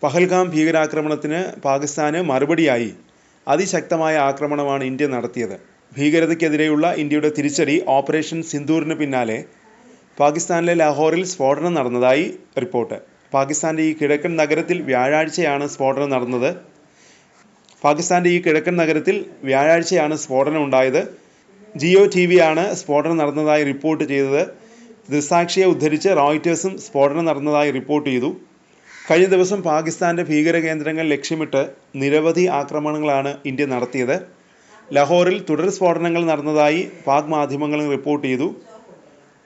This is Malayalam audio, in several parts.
പഹൽഗാം ഭീകരാക്രമണത്തിന് പാകിസ്ഥാന് മറുപടിയായി അതിശക്തമായ ആക്രമണമാണ് ഇന്ത്യ നടത്തിയത്. ഭീകരതയ്ക്കെതിരെയുള്ള ഇന്ത്യയുടെ തിരിച്ചടി ഓപ്പറേഷൻ സിന്ദൂറിന് പിന്നാലെ പാകിസ്ഥാനിലെ ലാഹോറിൽ സ്ഫോടനം നടന്നതായി റിപ്പോർട്ട്. പാകിസ്ഥാൻ്റെ ഈ കിഴക്കൻ നഗരത്തിൽ വ്യാഴാഴ്ചയാണ് സ്ഫോടനം ഉണ്ടായത്. ജിയോ TV ആണ് സ്ഫോടനം നടന്നതായി റിപ്പോർട്ട് ചെയ്തത്. ദൃക്സാക്ഷിയെ ഉദ്ധരിച്ച് റോയിറ്റേഴ്സും സ്ഫോടനം നടന്നതായി റിപ്പോർട്ട് ചെയ്തു. കഴിഞ്ഞ ദിവസം പാകിസ്ഥാൻ്റെ ഭീകര കേന്ദ്രങ്ങൾ ലക്ഷ്യമിട്ട് നിരവധി ആക്രമണങ്ങളാണ് ഇന്ത്യ നടത്തിയത്. ലാഹോറിൽ തുടർ സ്ഫോടനങ്ങൾ നടന്നതായി പാക് മാധ്യമങ്ങളും റിപ്പോർട്ട് ചെയ്തു.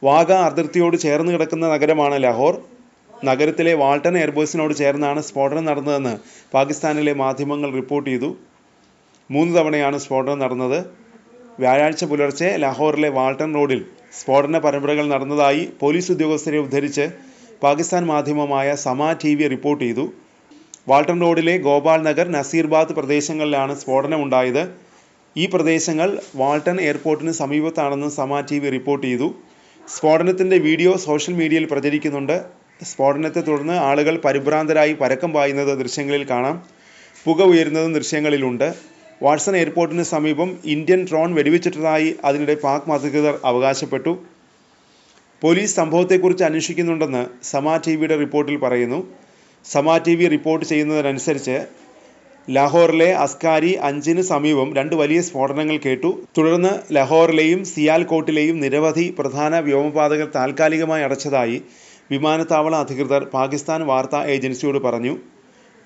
വാഗ അതിർത്തിയോട് ചേർന്ന് കിടക്കുന്ന നഗരമാണ് ലാഹോർ. നഗരത്തിലെ വാൾട്ടൺ എയർബേസിനോട് ചേർന്നാണ് സ്ഫോടനം നടന്നതെന്ന് പാകിസ്ഥാനിലെ മാധ്യമങ്ങൾ റിപ്പോർട്ട് ചെയ്തു. 3 തവണയാണ് സ്ഫോടനം നടന്നത്. വ്യാഴാഴ്ച പുലർച്ചെ ലാഹോറിലെ വാൾട്ടൺ റോഡിൽ സ്ഫോടന പരമ്പരകൾ നടന്നതായി പോലീസ് ഉദ്യോഗസ്ഥരെ ഉദ്ധരിച്ച് പാകിസ്ഥാൻ മാധ്യമമായ സമ TV റിപ്പോർട്ട് ചെയ്തു. വാൾട്ടൺ റോഡിലെ ഗോപാൽ നഗർ, നസീർബാദ് പ്രദേശങ്ങളിലാണ് സ്ഫോടനമുണ്ടായത്. ഈ പ്രദേശങ്ങൾ വാൾട്ടൺ എയർപോർട്ടിന് സമീപത്താണെന്ന് സമ TV റിപ്പോർട്ട് ചെയ്തു. സ്ഫോടനത്തിൻ്റെ വീഡിയോ സോഷ്യൽ മീഡിയയിൽ പ്രചരിക്കുന്നുണ്ട്. സ്ഫോടനത്തെ തുടർന്ന് ആളുകൾ പരിഭ്രാന്തരായി പരക്കം പായുന്നത് ദൃശ്യങ്ങളിൽ കാണാം. പുക ഉയരുന്നതും ദൃശ്യങ്ങളിലുണ്ട്. വാട്സൺ എയർപോർട്ടിന് സമീപം ഇന്ത്യൻ ഡ്രോൺ വെടിവെച്ചിട്ടതായി അതിനിടെ പാക് അധികൃതർ അവകാശപ്പെട്ടു. പോലീസ് സംഭവത്തെക്കുറിച്ച് അന്വേഷിക്കുന്നുണ്ടെന്ന് സമ TVയുടെ റിപ്പോർട്ടിൽ പറയുന്നു. സമ TV റിപ്പോർട്ട് ചെയ്യുന്നതിനനുസരിച്ച് ലാഹോറിലെ അസ്കാരി 5-ന് സമീപം 2 വലിയ സ്ഫോടനങ്ങൾ കേട്ടു. തുടർന്ന് ലാഹോറിലെയും സിയാൽകോട്ടിലെയും നിരവധി പ്രധാന വ്യോമപാതകൾ താൽക്കാലികമായി അടച്ചതായി വിമാനത്താവള അധികൃതർ പാകിസ്ഥാൻ വാർത്താ ഏജൻസിയോട് പറഞ്ഞു.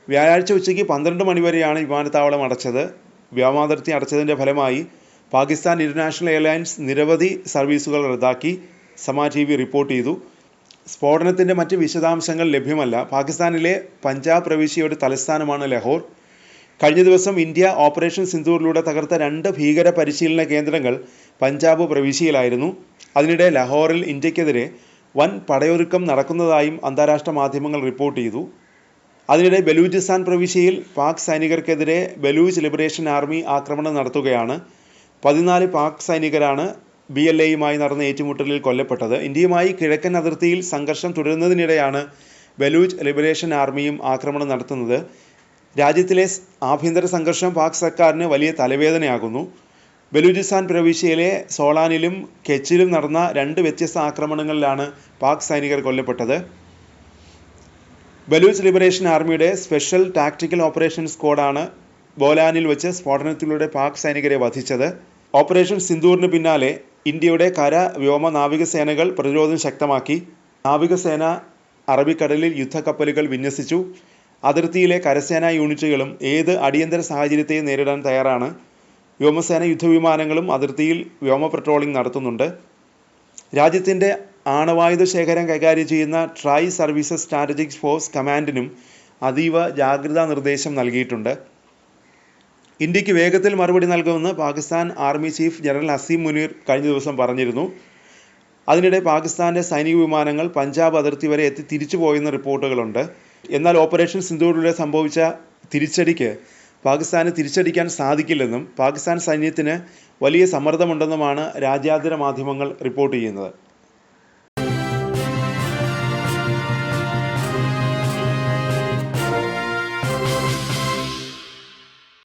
വ്യാഴാഴ്ച ഉച്ചയ്ക്ക് 12 മണി വരെയാണ് വിമാനത്താവളം അടച്ചത്. വ്യോമാതിർത്തി അടച്ചതിൻ്റെ ഫലമായി പാകിസ്ഥാൻ ഇൻ്റർനാഷണൽ എയർലൈൻസ് നിരവധി സർവീസുകൾ റദ്ദാക്കി, സമ TV റിപ്പോർട്ട് ചെയ്തു. സ്ഫോടനത്തിൻ്റെ മറ്റ് വിശദാംശങ്ങൾ ലഭ്യമല്ല. പാകിസ്ഥാനിലെ പഞ്ചാബ് പ്രവിശ്യയുടെ തലസ്ഥാനമാണ് ലാഹോർ. കഴിഞ്ഞ ദിവസം ഇന്ത്യ ഓപ്പറേഷൻ സിന്ദൂറിലൂടെ തകർത്ത 2 ഭീകര പരിശീലന കേന്ദ്രങ്ങൾ പഞ്ചാബ് പ്രവിശ്യയിലായിരുന്നു. അതിനിടെ ലാഹോറിൽ ഇന്ത്യക്കെതിരെ വൻ പടയൊരുക്കം നടക്കുന്നതായും അന്താരാഷ്ട്ര മാധ്യമങ്ങൾ റിപ്പോർട്ട് ചെയ്തു. അതിനിടെ ബലൂചിസ്ഥാൻ പ്രവിശ്യയിൽ പാക് സൈനികർക്കെതിരെ ബലൂച്ച് ലിബറേഷൻ ആർമി ആക്രമണം നടത്തുകയാണ്. 14 പാക് സൈനികരാണ് BLAയുമായി നടന്ന ഏറ്റുമുട്ടലിൽ കൊല്ലപ്പെട്ടത്. ഇന്ത്യയുമായി കിഴക്കൻ അതിർത്തിയിൽ സംഘർഷം തുടരുന്നതിനിടെയാണ് ബലൂച്ച് ലിബറേഷൻ ആർമിയും ആക്രമണം നടത്തുന്നത്. രാജ്യത്തിലെ ആഭ്യന്തര സംഘർഷം പാക് സർക്കാരിന് വലിയ തലവേദനയാകുന്നു. ബലൂചിസ്ഥാൻ പ്രവിശ്യയിലെ സോളാനിലും കെച്ചിലും നടന്ന 2 വ്യത്യസ്ത ആക്രമണങ്ങളിലാണ് പാക് സൈനികർ കൊല്ലപ്പെട്ടത്. ബലൂച്ച് ലിബറേഷൻ ആർമിയുടെ സ്പെഷ്യൽ ടാക്ടിക്കൽ ഓപ്പറേഷൻ സ്ക്വാഡാണ് ബോലാനിൽ വെച്ച് സ്ഫോടനത്തിലൂടെ പാക് സൈനികരെ വധിച്ചത്. ഓപ്പറേഷൻ സിന്ദൂറിന് പിന്നാലെ ഇന്ത്യയുടെ കര, വ്യോമ, നാവികസേനകൾ പ്രതിരോധം ശക്തമാക്കി. നാവികസേന അറബിക്കടലിൽ യുദ്ധക്കപ്പലുകൾ വിന്യസിച്ചു. അതിർത്തിയിലെ കരസേനാ യൂണിറ്റുകളും ഏത് അടിയന്തര സാഹചര്യത്തെയും നേരിടാൻ തയ്യാറാണ്. വ്യോമസേന യുദ്ധവിമാനങ്ങളും അതിർത്തിയിൽ വ്യോമ പെട്രോളിംഗ് നടത്തുന്നുണ്ട്. രാജ്യത്തിൻ്റെ ആണവായുധ ശേഖരം കൈകാര്യം ചെയ്യുന്ന ട്രൈ സർവീസസ് സ്ട്രാറ്റജിക് ഫോഴ്സ് കമാൻഡിനും അതീവ ജാഗ്രതാ നിർദ്ദേശം നൽകിയിട്ടുണ്ട്. ഇന്ത്യക്ക് വേഗത്തിൽ മറുപടി നൽകുമെന്ന് Pakistan army chief general Asim Munir കഴിഞ്ഞ ദിവസം പറഞ്ഞിരുന്നു. അതിനിടെ പാകിസ്ഥാൻ്റെ സൈനിക വിമാനങ്ങൾ പഞ്ചാബ് അതിർത്തി വരെ എത്തി തിരിച്ചുപോയെന്ന റിപ്പോർട്ടുകളുണ്ട്. എന്നാൽ ഓപ്പറേഷൻ സിന്ദൂറിലൂടെ സംഭവിച്ച തിരിച്ചടിക്ക് പാകിസ്ഥാന് തിരിച്ചടിക്കാൻ സാധിക്കില്ലെന്നും പാകിസ്ഥാൻ സൈന്യത്തിന് വലിയ സമ്മർദ്ദമുണ്ടെന്നുമാണ് രാജ്യാന്തര മാധ്യമങ്ങൾ റിപ്പോർട്ട് ചെയ്യുന്നത്.